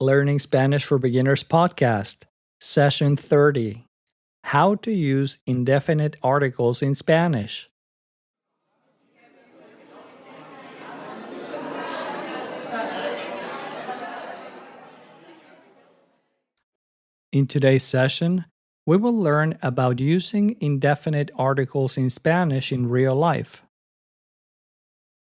Learning Spanish for Beginners podcast, Session 30. How to use indefinite articles in Spanish. In today's session, we will learn about using indefinite articles in Spanish in real life.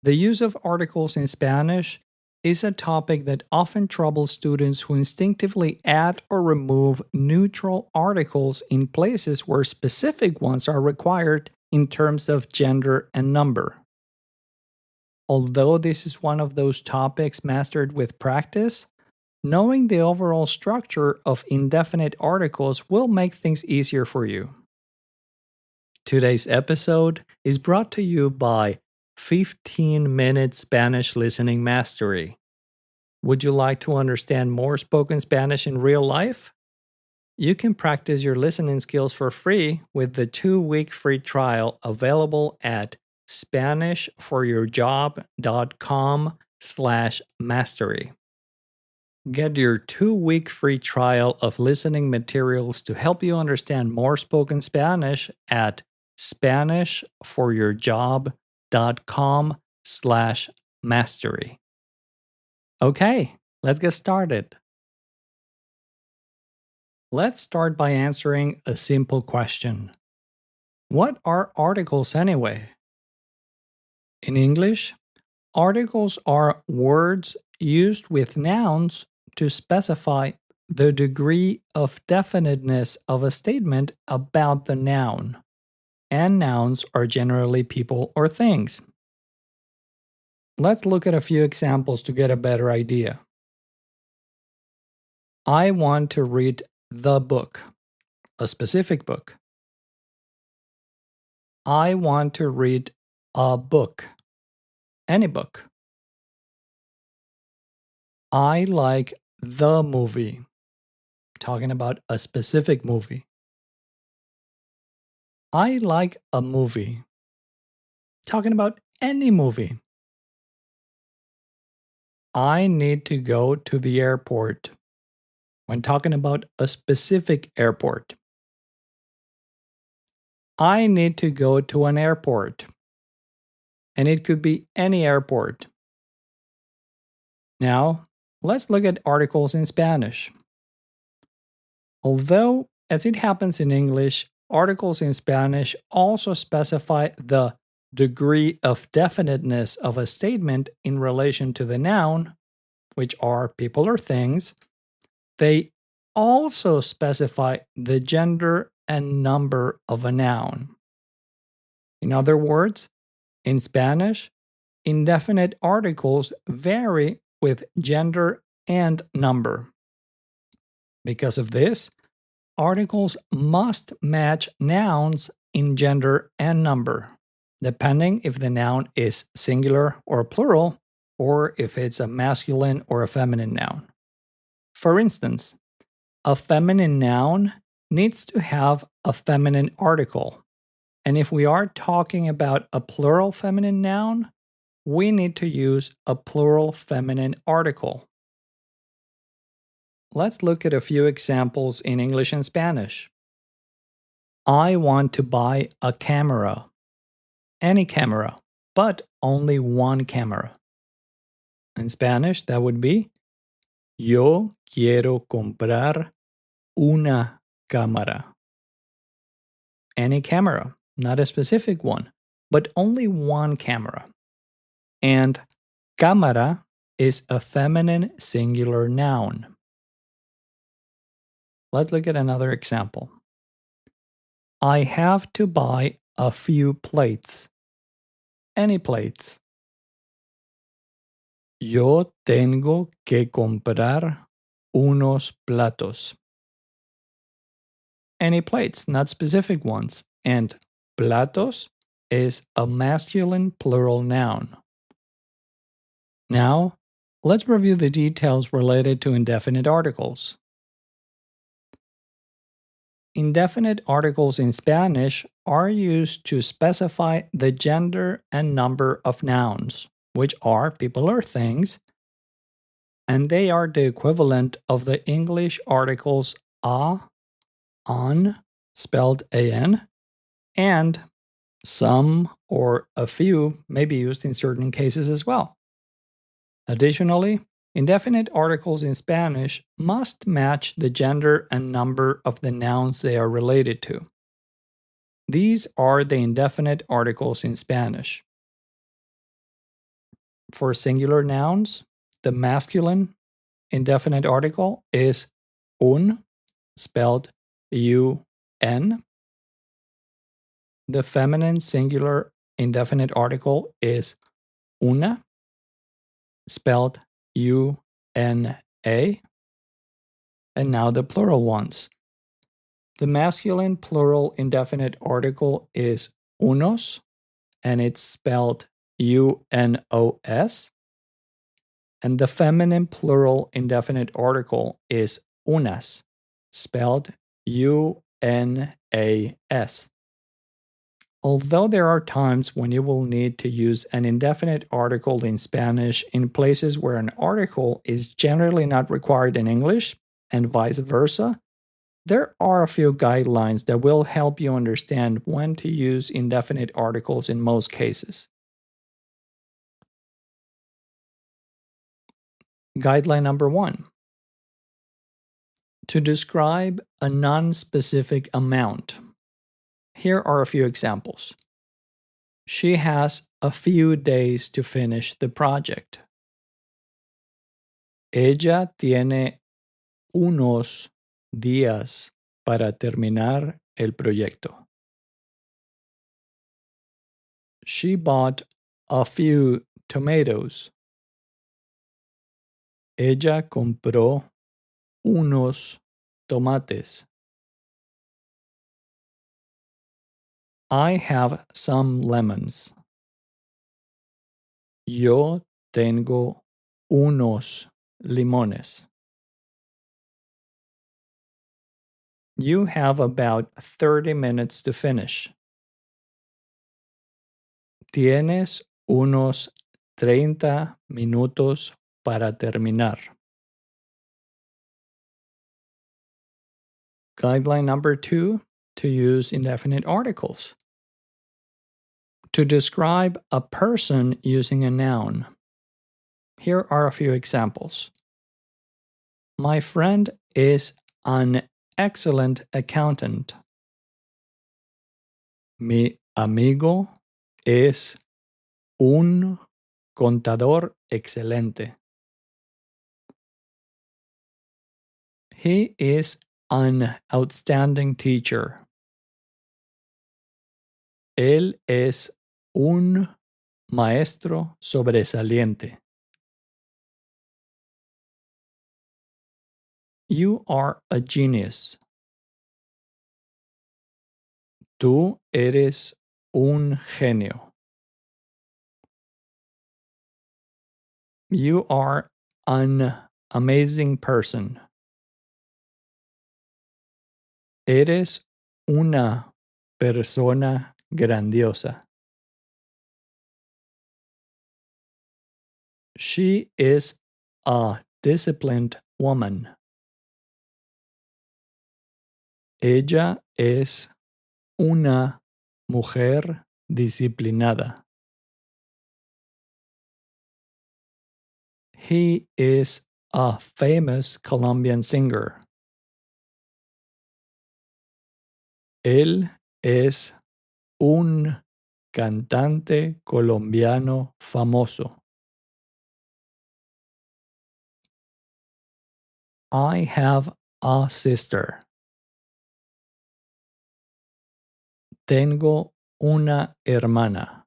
The use of articles in Spanish is a topic that often troubles students who instinctively add or remove neutral articles in places where specific ones are required in terms of gender and number. Although this is one of those topics mastered with practice, knowing the overall structure of indefinite articles will make things easier for you. Today's episode is brought to you by 15-minute Spanish listening mastery. Would you like to understand more spoken Spanish in real life? You can practice your listening skills for free with the 2-week free trial available at SpanishForYourJob.com/mastery. Get your 2-week free trial of listening materials to help you understand more spoken Spanish at SpanishForYourJob.com/mastery. Okay, let's get started. Let's start by answering a simple question. What are articles anyway? In English, articles are words used with nouns to specify the degree of definiteness of a statement about the noun, and nouns are generally people or things. Let's look at a few examples to get a better idea. I want to read the book, a specific book. I want to read a book, any book. I like the movie, talking about a specific movie. I like a movie, talking about any movie. I need to go to the airport, when talking about a specific airport. I need to go to an airport, and it could be any airport. Now, let's look at articles in Spanish. Although, as it happens in English, articles in Spanish also specify the degree of definiteness of a statement in relation to the noun, which are people or things, they also specify the gender and number of a noun. In other words, in Spanish, indefinite articles vary with gender and number. Because of this, articles must match nouns in gender and number, depending if the noun is singular or plural, or if it's a masculine or a feminine noun. For instance, a feminine noun needs to have a feminine article. And if we are talking about a plural feminine noun, we need to use a plural feminine article. Let's look at a few examples in English and Spanish. I want to buy a camera. Any camera, but only one camera. In Spanish, that would be Yo quiero comprar una cámara. Any camera, not a specific one, but only one camera. And cámara is a feminine singular noun. Let's look at another example. I have to buy a few plates. Any plates. Yo tengo que comprar unos platos. Any plates, not specific ones. And platos is a masculine plural noun. Now, let's review the details related to indefinite articles. Indefinite articles in Spanish are used to specify the gender and number of nouns, which are people or things, and they are the equivalent of the English articles a, on, spelled an, and some or a few may be used in certain cases as well. Additionally, indefinite articles in Spanish must match the gender and number of the nouns they are related to. These are the indefinite articles in Spanish. For singular nouns, the masculine indefinite article is un, spelled un. The feminine singular indefinite article is una, spelled una. And now the plural ones. The masculine plural indefinite article is unos, and it's spelled unos. And the feminine plural indefinite article is unas, spelled unas. Although there are times when you will need to use an indefinite article in Spanish in places where an article is generally not required in English, and vice versa, there are a few guidelines that will help you understand when to use indefinite articles in most cases. Guideline number 1. To describe a non-specific amount. Here are a few examples. She has a few days to finish the project. Ella tiene unos días para terminar el proyecto. She bought a few tomatoes. Ella compró unos tomates. I have some lemons. Yo tengo unos limones. You have about 30 minutes to finish. Tienes unos 30 minutos para terminar. Guideline number 2, to use indefinite articles. To describe a person using a noun. Here are a few examples. My friend is an excellent accountant. Mi amigo es un contador excelente. He is an outstanding teacher. Él es un maestro sobresaliente. You are a genius. Tú eres un genio. You are an amazing person. Eres una persona grandiosa. She is a disciplined woman. Ella es una mujer disciplinada. He is a famous Colombian singer. Él es un cantante colombiano famoso. I have a sister. Tengo una hermana.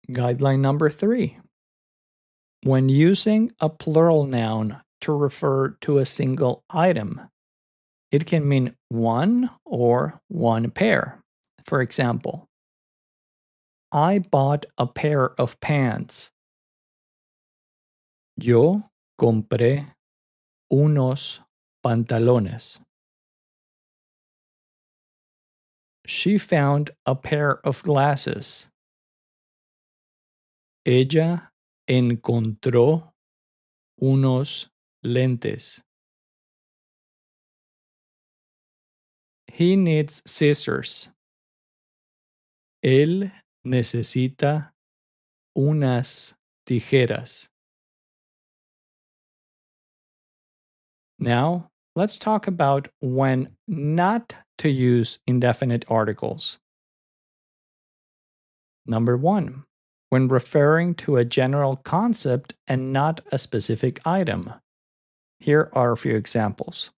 Guideline number 3. When using a plural noun to refer to a single item, it can mean one or one pair. For example, I bought a pair of pants. Yo compré unos pantalones. She found a pair of glasses. Ella encontró unos lentes. He needs scissors. Él necesita unas tijeras. Now, let's talk about when not to use indefinite articles. Number 1, when referring to a general concept and not a specific item. Here are a few examples.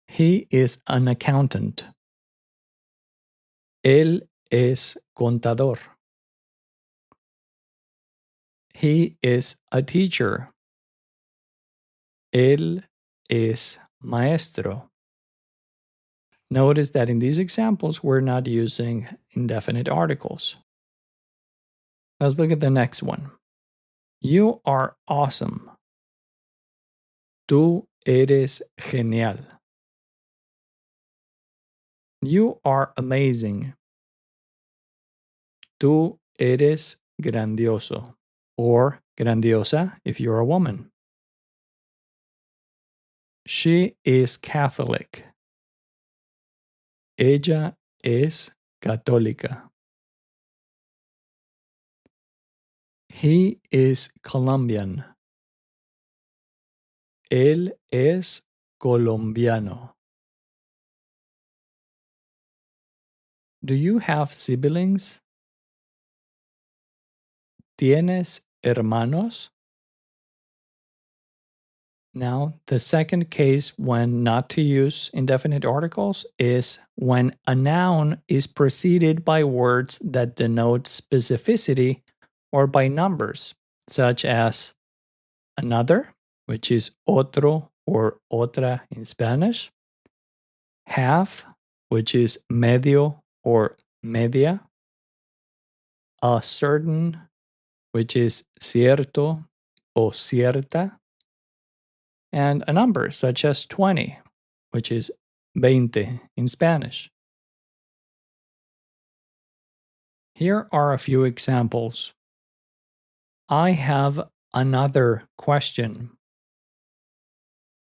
He is an accountant. Él es contador. He is a teacher. Él es maestro. Notice that in these examples, we're not using indefinite articles. Let's look at the next one. You are awesome. Tú eres genial. You are amazing. Tú eres grandioso. Or grandiosa if you're a woman. She is Catholic. Ella es católica. He is Colombian. Él es colombiano. Do you have siblings? ¿Tienes hermanos? Now, the second case when not to use indefinite articles is when a noun is preceded by words that denote specificity or by numbers, such as another, which is otro or otra in Spanish, half, which is medio or media, a certain, which is cierto o cierta, and a number such as 20, which is 20 in Spanish. Here are a few examples. I have another question.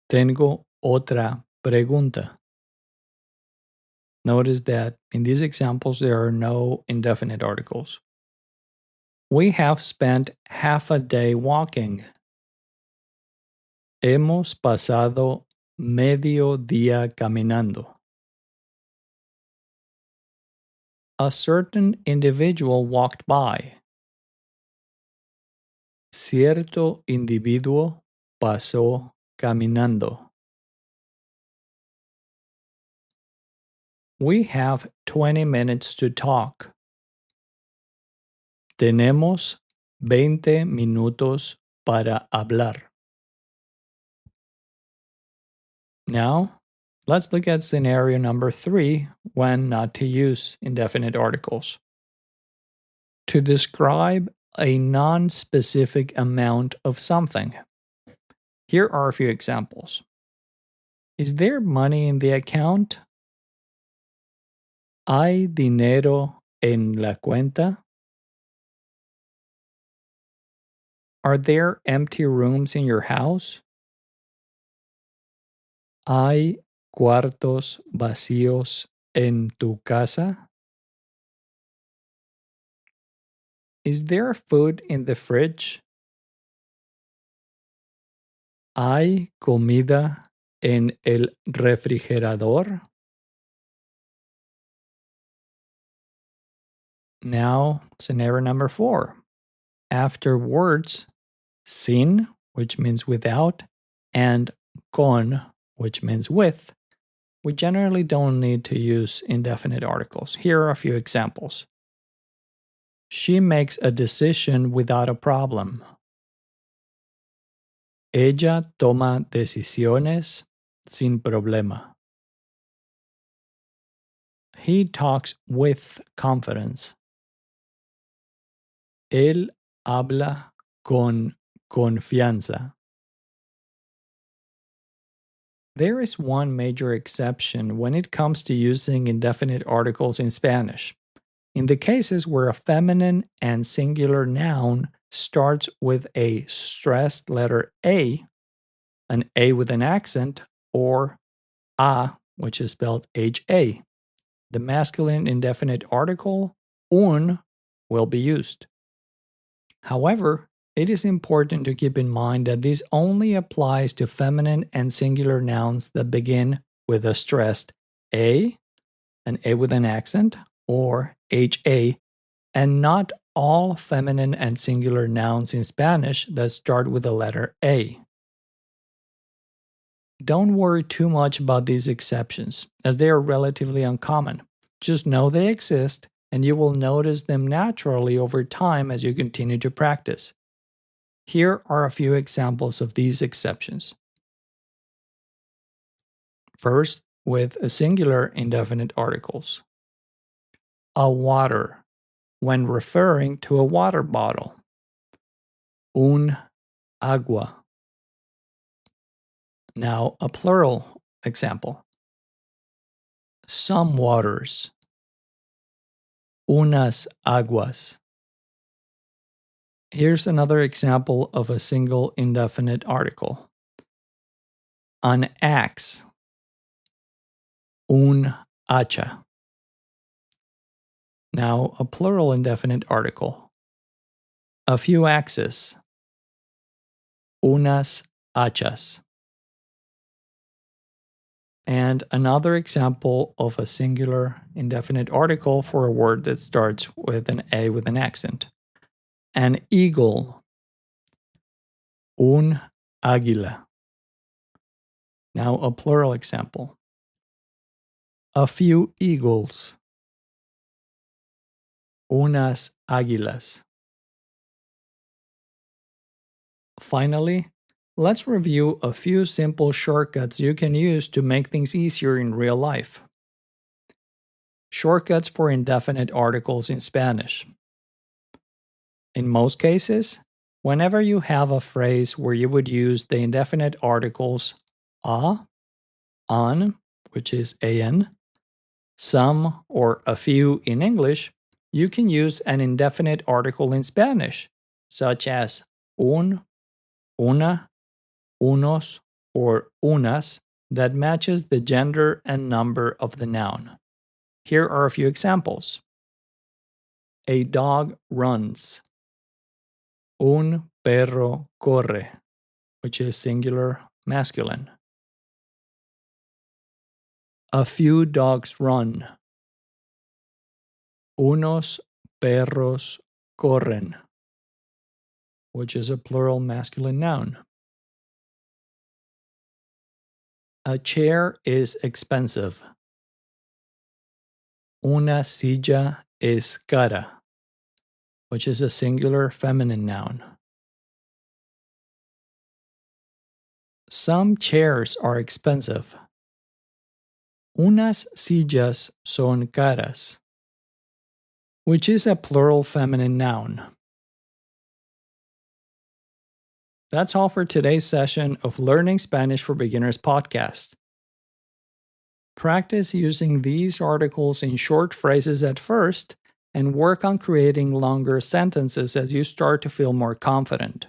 Tengo otra pregunta. Notice that in these examples there are no indefinite articles. We have spent half a day walking. Hemos pasado medio día caminando. A certain individual walked by. Cierto individuo pasó caminando. We have 20 minutes to talk. Tenemos 20 minutos para hablar. Now, let's look at scenario number 3 when not to use indefinite articles. To describe a non-specific amount of something. Here are a few examples. Is there money in the account? ¿Hay dinero en la cuenta? Are there empty rooms in your house? ¿Hay cuartos vacíos en tu casa? Is there food in the fridge? ¿Hay comida en el refrigerador? Now, scenario number 4. After words sin, which means without, and con, which means with, we generally don't need to use indefinite articles. Here are a few examples. She makes a decision without a problem. Ella toma decisiones sin problema. He talks with confidence. Él habla con confianza. There is one major exception when it comes to using indefinite articles in Spanish. In the cases where a feminine and singular noun starts with a stressed letter A, an A with an accent, or A, which is spelled HA, the masculine indefinite article un will be used. However, it is important to keep in mind that this only applies to feminine and singular nouns that begin with a stressed A, an A with an accent, or HA, and not all feminine and singular nouns in Spanish that start with the letter A. Don't worry too much about these exceptions, as they are relatively uncommon. Just know they exist, and you will notice them naturally over time as you continue to practice. Here are a few examples of these exceptions. First, with a singular indefinite articles. A water, when referring to a water bottle. Un agua. Now, a plural example. Some waters. Unas aguas. Here's another example of a single indefinite article. An axe. Un hacha. Now, a plural indefinite article. A few axes. Unas hachas. And another example of a singular indefinite article for a word that starts with an A with an accent. An eagle. Un águila. Now a plural example. A few eagles. Unas águilas. Finally, let's review a few simple shortcuts you can use to make things easier in real life. Shortcuts for indefinite articles in Spanish. In most cases, whenever you have a phrase where you would use the indefinite articles a, an, which is an, some, or a few in English, you can use an indefinite article in Spanish, such as un, una, unos, or unas, that matches the gender and number of the noun. Here are a few examples. A dog runs. Un perro corre, which is singular masculine. A few dogs run. Unos perros corren, which is a plural masculine noun. A chair is expensive. Una silla es cara, which is a singular feminine noun. Some chairs are expensive. Unas sillas son caras, which is a plural feminine noun. That's all for today's session of Learning Spanish for Beginners podcast. Practice using these articles in short phrases at first, and work on creating longer sentences as you start to feel more confident.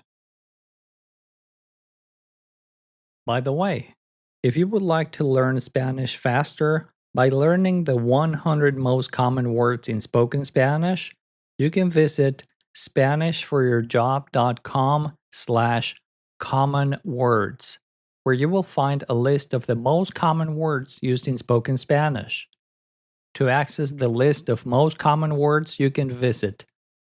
By the way, if you would like to learn Spanish faster by learning the 100 most common words in spoken Spanish, you can visit SpanishForYourJob.com/common words, where you will find a list of the most common words used in spoken Spanish. To access the list of most common words, you can visit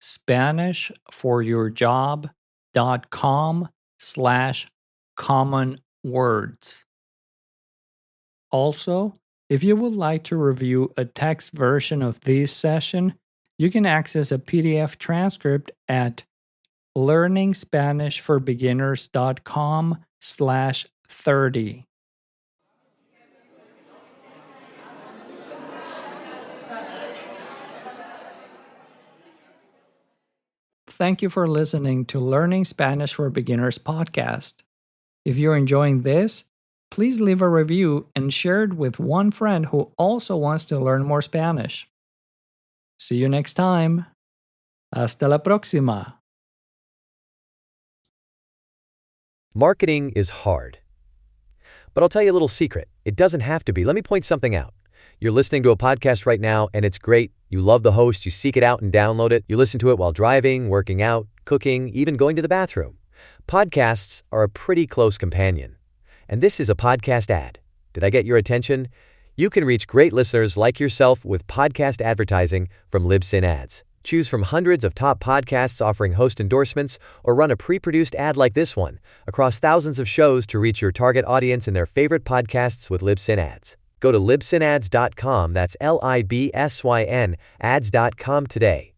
SpanishForYourJob.com/common words. Also, if you would like to review a text version of this session, you can access a PDF transcript at learningspanishforbeginners.com/30. Thank you for listening to Learning Spanish for Beginners podcast. If you're enjoying this, please leave a review and share it with one friend who also wants to learn more Spanish. See you next time. Hasta la próxima. Marketing is hard. But I'll tell you a little secret. It doesn't have to be. Let me point something out. You're listening to a podcast right now, and it's great. You love the host. You seek it out and download it. You listen to it while driving, working out, cooking, even going to the bathroom. Podcasts are a pretty close companion. And this is a podcast ad. Did I get your attention? You can reach great listeners like yourself with podcast advertising from Libsyn Ads. Choose from hundreds of top podcasts offering host endorsements, or run a pre-produced ad like this one across thousands of shows to reach your target audience and their favorite podcasts with Libsyn Ads. Go to libsynads.com, that's Libsyn, ads.com today.